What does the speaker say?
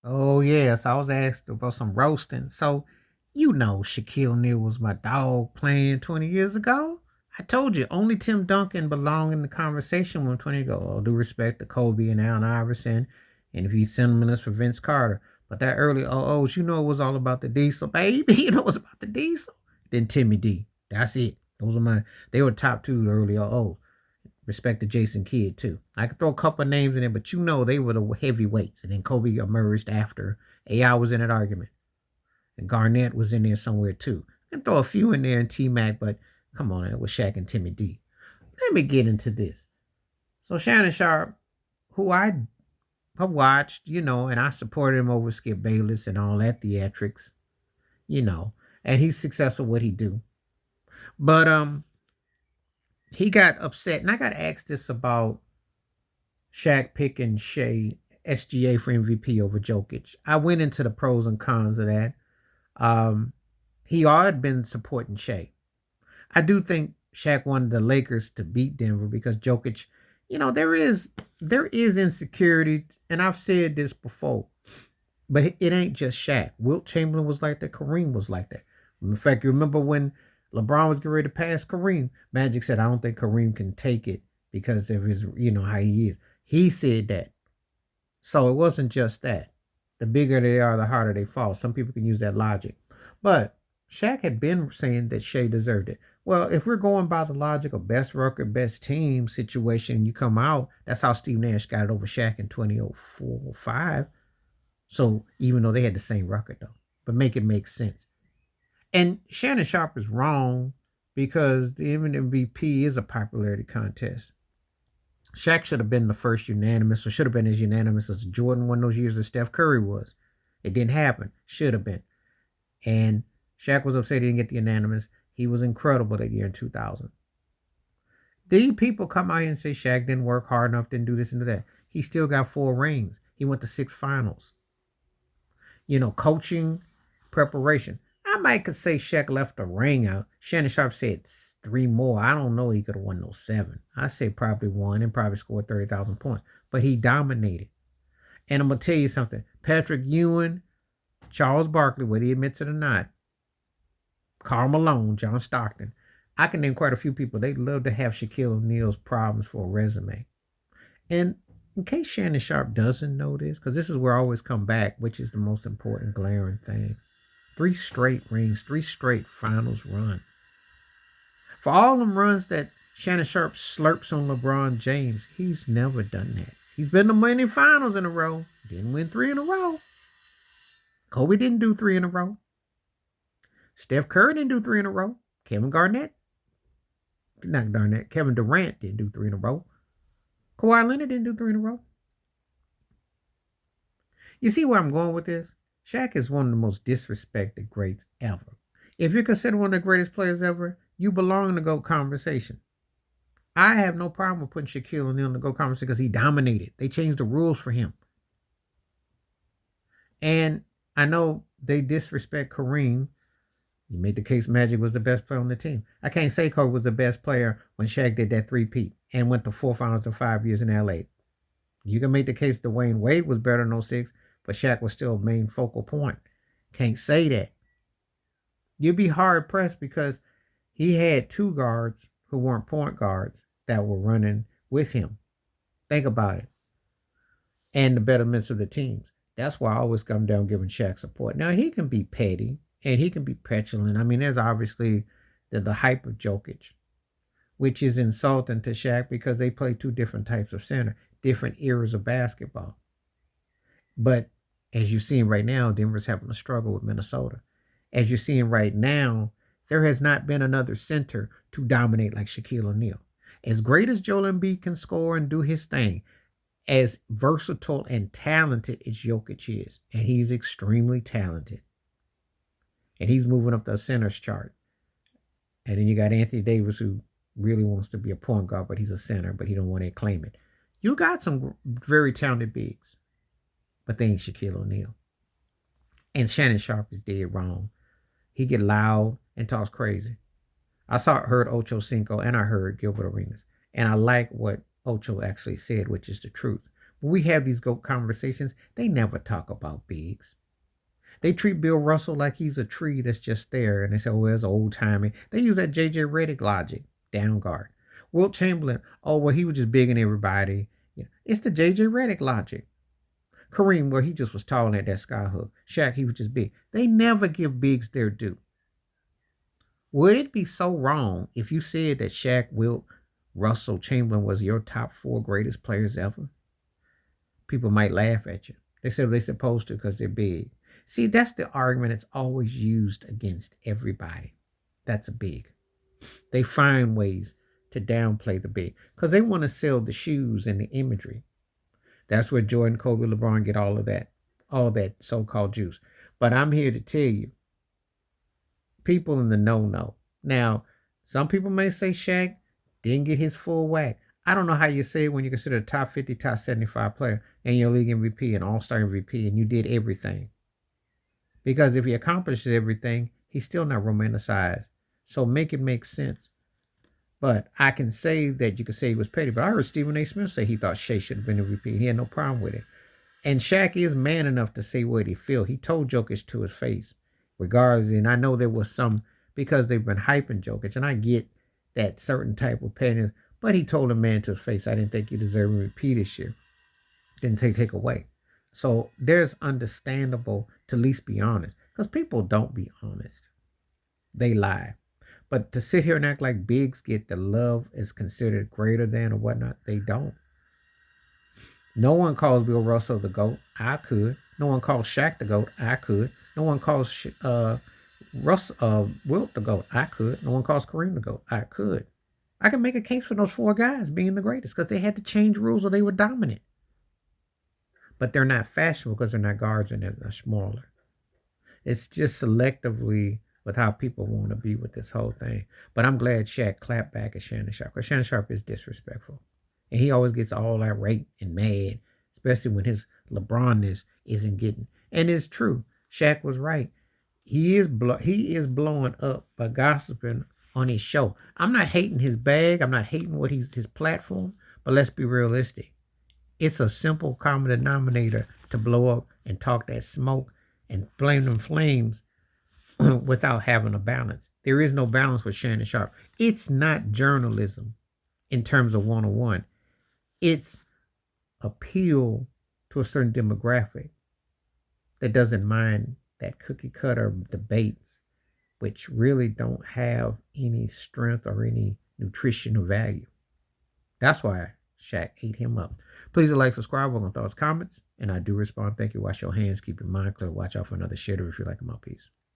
Oh yes, I was asked about some roasting. So, Shaquille O'Neal was my dog playing 20 years ago. I told you, only Tim Duncan belonged in the conversation when 20 ago. All due respect to Kobe and Allen Iverson, and if you sentimentalist for Vince Carter. But that early oh, it was all about the diesel, baby. It was about the diesel. Then Timmy D. That's it. They were top two early oh. Respect to Jason Kidd too. I could throw a couple of names in there, but they were the heavyweights. And then Kobe emerged after. AI was in that argument. And Garnett was in there somewhere too. I can throw a few in there in T Mac, but come on, it was Shaq and Timmy D. Let me get into this. So Shannon Sharpe, who I have watched, and I supported him over Skip Bayless and all that theatrics, you know, and he's successful what he do. But he got upset, and I got asked this about Shaq picking Shea SGA for MVP over Jokic. I went into the pros and cons of that. Um, he had been supporting Shea. I do think Shaq wanted the Lakers to beat Denver because Jokic, there is insecurity, and I've said this before, but it ain't just Shaq. Wilt Chamberlain was like that. Kareem was like that. In fact, you remember when LeBron was getting ready to pass Kareem? Magic said, "I don't think Kareem can take it because of his, how he is." He said that. So it wasn't just that. The bigger they are, the harder they fall. Some people can use that logic. But Shaq had been saying that Shea deserved it. Well, if we're going by the logic of best record, best team situation, you come out, that's how Steve Nash got it over Shaq in 2004 5. So even though they had the same record, though, but make it make sense. And Shannon Sharpe is wrong because the MVP is a popularity contest. Shaq should have been the first unanimous, or should have been as unanimous as Jordan one of those years that Steph Curry was. It didn't happen. Should have been. And Shaq was upset he didn't get the unanimous. He was incredible that year in 2000. These people come out here and say Shaq didn't work hard enough, didn't do this and do that. He still got 4 rings. He went to 6 finals. Coaching, preparation. I might could say Shaq left a ring out. Shannon Sharpe said 3 more. I don't know he could have won those 7. I say probably won and probably scored 30,000 points. But he dominated. And I'm going to tell you something. Patrick Ewing, Charles Barkley, whether he admits it or not, Karl Malone, John Stockton. I can name quite a few people. They'd love to have Shaquille O'Neal's problems for a resume. And in case Shannon Sharpe doesn't know this, because this is where I always come back, which is the most important glaring thing. 3 straight rings, 3 straight finals run. For all them runs that Shannon Sharpe slurps on LeBron James, he's never done that. He's been to many finals in a row. Didn't win 3 in a row. Kobe didn't do 3 in a row. Steph Curry didn't do 3 in a row. Kevin Durant didn't do 3 in a row. Kawhi Leonard didn't do 3 in a row. You see where I'm going with this? Shaq is one of the most disrespected greats ever. If you're considered one of the greatest players ever, you belong in the GOAT conversation. I have no problem with putting Shaquille O'Neal in the GOAT conversation because he dominated. They changed the rules for him. And I know they disrespect Kareem. You made the case Magic was the best player on the team. I can't say Kobe was the best player when Shaq did that three-peat and went to 4 finals in 5 years in LA. You can make the case Dwayne Wade was better than 06, but Shaq was still a main focal point. Can't say that. You'd be hard pressed because he had 2 guards who weren't point guards that were running with him. Think about it. And the betterments of the teams. That's why I always come down giving Shaq support. Now, he can be petty and he can be petulant. I mean, there's obviously the hype of Jokic, which is insulting to Shaq because they play 2 different types of center, different eras of basketball. But as you're seeing right now, Denver's having a struggle with Minnesota. As you're seeing right now, there has not been another center to dominate like Shaquille O'Neal. As great as Joel Embiid can score and do his thing, as versatile and talented as Jokic is, and he's extremely talented, and he's moving up the centers chart. And then you got Anthony Davis, who really wants to be a point guard, but he's a center, but he don't want to claim it. You got some very talented bigs, but they ain't Shaquille O'Neal. And Shannon Sharpe is dead wrong. He get loud and talks crazy. Heard Ocho Cinco, and I heard Gilbert Arenas, and I like what Ocho actually said, which is the truth. when we have these GOAT conversations, they never talk about bigs. They treat Bill Russell like he's a tree that's just there, and they say, "Oh, it's old timey." They use that JJ Redick logic, down guard. Wilt Chamberlain, "Oh, well, he was just big in everybody." Yeah, it's the JJ Redick logic. Kareem, well, he just was tall and had that sky hook. Shaq, he was just big. They never give bigs their due. Would it be so wrong if you said that Shaq, Wilt, Russell, Chamberlain was your top four greatest players ever? People might laugh at you. They said they're supposed to because they're big. See, that's the argument that's always used against everybody. That's a big. They find ways to downplay the big because they want to sell the shoes and the imagery. That's where Jordan, Kobe, LeBron get all that so-called juice. But I'm here to tell you, people in the know. Now, some people may say Shaq didn't get his full whack. I don't know how you say it when you consider a top 50, top 75 player and your league MVP and all-star MVP and you did everything. Because if he accomplishes everything, he's still not romanticized. So make it make sense. But I can say that you could say he was petty. But I heard Stephen A. Smith say he thought Shea should have been MVP. He had no problem with it. And Shaq is man enough to say what he feel. He told Jokic to his face, regardless. And I know there was some, because they've been hyping Jokic, and I get that certain type of pettiness. But he told a man to his face, "I didn't think you deserved MVP this year." Didn't take away. So there's understandable to at least be honest. Because people don't be honest. They lie. But to sit here and act like bigs get the love is considered greater than or whatnot, they don't. No one calls Bill Russell the GOAT. I could. No one calls Shaq the GOAT. I could. No one calls Wilt the GOAT. I could. No one calls Kareem the GOAT. I could. I can make a case for those four guys being the greatest because they had to change rules or they were dominant. But they're not fashionable because they're not guards and they're smaller. It's just selectively with how people want to be with this whole thing. But I'm glad Shaq clapped back at Shannon Sharpe because Shannon Sharpe is disrespectful. And he always gets all irate and mad, especially when his LeBronness isn't getting. And it's true. Shaq was right. He is blowing up by gossiping on his show. I'm not hating his bag. I'm not hating what his platform. But let's be realistic. It's a simple common denominator to blow up and talk that smoke and blame them flames without having a balance. There is no balance with Shannon Sharpe. It's not journalism in terms of one-on-one. It's appeal to a certain demographic that doesn't mind that cookie cutter debates, which really don't have any strength or any nutritional value. That's why Shaq ate him up. Please like, subscribe, welcome thoughts, comments, and I do respond. Thank you. Wash your hands, keep your mind clear. Watch out for another shitter if you like my piece.